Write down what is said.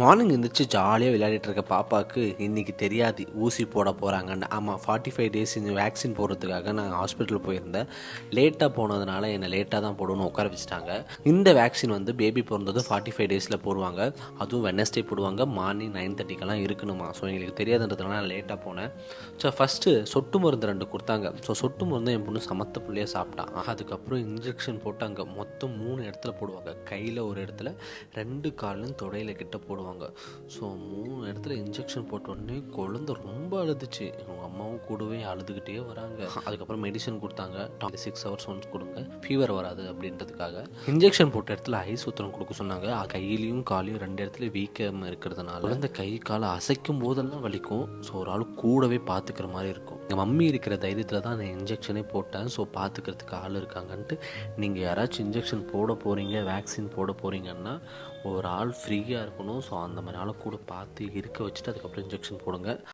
Morning எழுந்திரிச்சு ஜாலியாக விளையாடிட்டு இருக்க பாப்பாவுக்கு இன்றைக்கி தெரியாது ஊசி போட போகிறாங்கன்னு. ஆமாம், 45 டேஸ் இந்த வேக்சின் போடுறதுக்காக நான் ஹாஸ்பிட்டல் போயிருந்தேன். லேட்டாக போனதுனால என்னை லேட்டாக தான் போடணும்னு உட்கார வச்சுட்டாங்க. இந்த வேக்சின் வந்து பேபி பிறந்தது 45 டேஸில் போடுவாங்க. அதுவும் வெட்னஸ்டே போடுவாங்க. மார்னிங் 9:30க்கெல்லாம் இருக்கணுமா. ஸோ எங்களுக்கு தெரியாதுன்றதுனால நான் லேட்டாக போனேன். ஸோ ஃபஸ்ட்டு சொட்டு மருந்து 2 கொடுத்தாங்க. ஸோ சொட்டு மருந்து என் பொண்ணு சமத்த பிள்ளையாக சாப்பிட்டான். அதுக்கப்புறம் இன்ஜெக்ஷன் போட்டாங்க. மொத்தம் 3 இடத்துல போடுவாங்க. கையில் ஒரு இடத்துல, 2 காலும் தொடையில் கிட்ட போடுவாங்க. ஸோ 3 இடத்துல இன்ஜெக்ஷன் போட்டோடனே குழந்தை ரொம்ப அழுதுச்சு. அவங்க அம்மாவும் கூடவே அழுதுகிட்டே வராங்க. அதுக்கப்புறம் மெடிசன் கொடுத்தாங்க. 6 ஹவர்ஸ் ஒன்ஸ் கொடுங்க, ஃபீவர் வராது அப்படின்றதுக்காக. இன்ஜெக்ஷன் போட்ட இடத்துல ஐஸ் ஊத்தரம் கொடுக்க சொன்னாங்க. கையிலையும் காலையும் 2 இடத்துல வீக்கம் இருக்கிறதுனால குழந்தை கை காலை அசைக்கும் போதெல்லாம் வலிக்கும். ஸோ ஒரு ஆள் கூடவே பார்த்துக்கிற மாதிரி இருக்கும். எங்கள் மம்மி இருக்கிற தைரியத்தில் தான் நான் இன்ஜெக்ஷனே போட்டேன். ஸோ பார்த்துக்கிறதுக்கு ஆள் இருக்காங்கன்ட்டு. நீங்கள் யாராச்சும் இன்ஜெக்ஷன் போட போகிறீங்க, வேக்சின் போட போகிறீங்கன்னா ஒரு ஆள் ஃப்ரீயாக இருக்கணும். ஸோ அந்த மாதிரி ஆளை கூட பார்த்து இருக்க வச்சுட்டு அதுக்கப்புறம் இன்ஜெக்ஷன் போடுங்க.